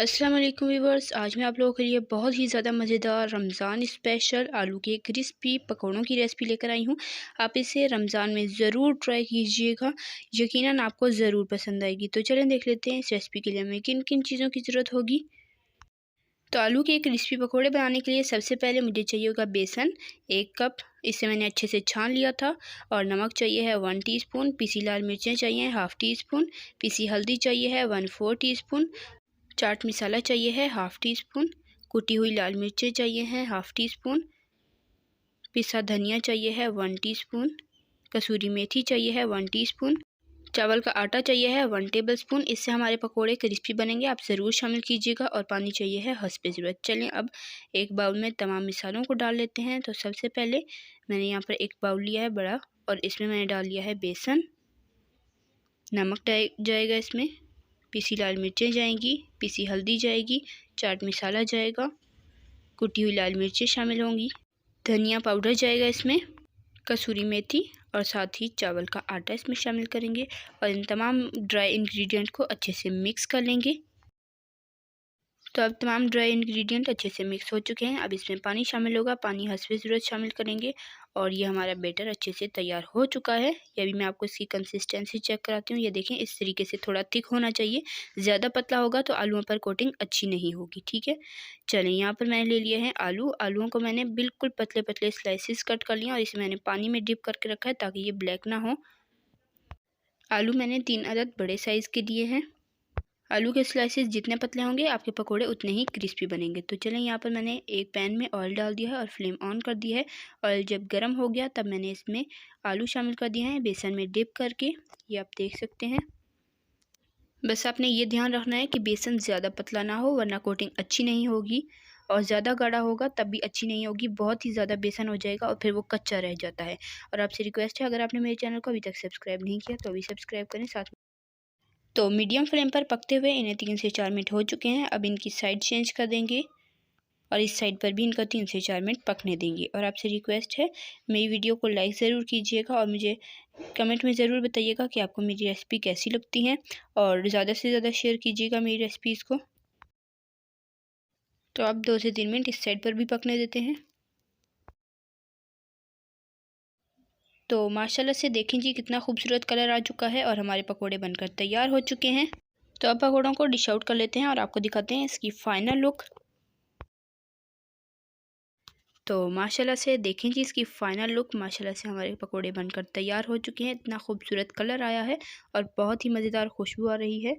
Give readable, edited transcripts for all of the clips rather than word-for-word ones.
अस्सलाम वालेकुम व्यूवर्स। आज मैं आप लोगों के लिए बहुत ही ज़्यादा मज़ेदार रमज़ान स्पेशल आलू के क्रिस्पी पकौड़ों की रेसिपी लेकर आई हूँ। आप इसे रमज़ान में ज़रूर ट्राई कीजिएगा, यकीनन आपको ज़रूर पसंद आएगी। तो चलें देख लेते हैं इस रेसिपी के लिए हमें किन किन चीज़ों की ज़रूरत होगी। तो आलू के क्रिस्पी पकौड़े बनाने के लिए सबसे पहले मुझे चाहिए होगा बेसन 1 कप, इसे मैंने अच्छे से छान लिया था। और नमक चाहिए है 1 टीस्पून, पीसी लाल मिर्चें चाहिए हाफ़ टी स्पून, पीसी हल्दी चाहिए है 1/4 टीस्पून, चाट मसाला चाहिए है हाफ़ टी स्पून, कुटी हुई लाल मिर्चें चाहिए हैं हाफ़ टी स्पून, पिसा धनिया चाहिए है 1 टीस्पून, कसूरी मेथी चाहिए है 1 टीस्पून, चावल का आटा चाहिए है 1 टेबलस्पून। इससे हमारे पकोड़े क्रिस्पी बनेंगे, आप ज़रूर शामिल कीजिएगा। और पानी चाहिए है हस्बे ज़रूरत। चलें अब एक बाउल में तमाम मिसालों को डाल लेते हैं। तो सबसे पहले मैंने यहाँ पर एक बाउल लिया है बड़ा, और इसमें मैंने डाल लिया है बेसन, नमक जाएगा इसमें, पीसी लाल मिर्चें जाएंगी, पीसी हल्दी जाएगी, चाट मसाला जाएगा, कुटी हुई लाल मिर्चें शामिल होंगी, धनिया पाउडर जाएगा इसमें, कसूरी मेथी और साथ ही चावल का आटा इसमें शामिल करेंगे। और इन तमाम ड्राई इंग्रेडिएंट को अच्छे से मिक्स कर लेंगे। तो अब तमाम ड्राई इंग्रेडिएंट अच्छे से मिक्स हो चुके हैं। अब इसमें पानी शामिल होगा, पानी हस्बे ज़रूरत शामिल करेंगे। और ये हमारा बैटर अच्छे से तैयार हो चुका है। ये अभी मैं आपको इसकी कंसिस्टेंसी चेक कराती हूँ। ये देखें, इस तरीके से थोड़ा थिक होना चाहिए। ज़्यादा पतला होगा तो आलूओं पर कोटिंग अच्छी नहीं होगी, ठीक है। चलें, यहाँ पर मैंने ले लिए हैं आलूओं को मैंने बिल्कुल पतले पतले स्लाइसिस कट कर लिया और इसे मैंने पानी में डिप करके रखा है ताकि ये ब्लैक ना हो। आलू मैंने 3 अदद बड़े साइज़ के लिए हैं। आलू के स्लाइसेस जितने पतले होंगे आपके पकोड़े उतने ही क्रिस्पी बनेंगे। तो चलें, यहाँ पर मैंने एक पैन में ऑयल डाल दिया है और फ्लेम ऑन कर दिया है। ऑयल जब गर्म हो गया तब मैंने इसमें आलू शामिल कर दिए हैं बेसन में डिप करके। ये आप देख सकते हैं। बस आपने ये ध्यान रखना है कि बेसन ज़्यादा पतला ना हो, वरना कोटिंग अच्छी नहीं होगी। और ज़्यादा गाढ़ा होगा तब भी अच्छी नहीं होगी, बहुत ही ज़्यादा बेसन हो जाएगा और फिर वो कच्चा रह जाता है। और आपसे रिक्वेस्ट है, अगर आपने मेरे चैनल को अभी तक सब्सक्राइब नहीं किया तो अभी सब्सक्राइब करें साथ में। तो मीडियम फ्लेम पर पकते हुए इन्हें 3 से 4 मिनट हो चुके हैं। अब इनकी साइड चेंज कर देंगे और इस साइड पर भी इनका 3 से 4 मिनट पकने देंगे। और आपसे रिक्वेस्ट है, मेरी वीडियो को लाइक ज़रूर कीजिएगा और मुझे कमेंट में ज़रूर बताइएगा कि आपको मेरी रेसिपी कैसी लगती है। और ज़्यादा से ज़्यादा शेयर कीजिएगा मेरी रेसिपीज़ को। तो अब 2 से 3 मिनट इस साइड पर भी पकने देते हैं। तो माशाल्लाह से देखें जी, कितना खूबसूरत कलर आ चुका है और हमारे पकोड़े बनकर तैयार हो चुके हैं। तो अब पकोड़ों को डिश आउट कर लेते हैं और आपको दिखाते हैं इसकी फ़ाइनल लुक। तो माशाल्लाह से देखें जी, इसकी फ़ाइनल लुक। माशाल्लाह से हमारे पकोड़े बनकर तैयार हो चुके हैं। इतना खूबसूरत कलर आया है और बहुत ही मज़ेदार खुशबू आ रही है।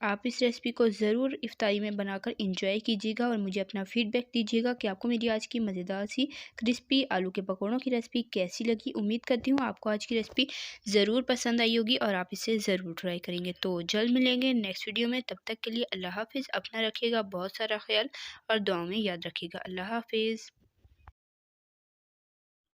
आप इस रेसिपी को ज़रूर इफ्तारी में बनाकर इंजॉय कीजिएगा और मुझे अपना फ़ीडबैक दीजिएगा कि आपको मेरी आज की मज़ेदार सी क्रिस्पी आलू के पकौड़ों की रेसिपी कैसी लगी। उम्मीद करती हूँ आपको आज की रेसिपी ज़रूर पसंद आई होगी और आप इसे ज़रूर ट्राई करेंगे। तो जल्द मिलेंगे नेक्स्ट वीडियो में, तब तक के लिए अल्लाह हाफ़िज़। अपना रखिएगा बहुत सारा ख्याल और दुआओं में याद रखिएगा। अल्लाह हाफ़िज़।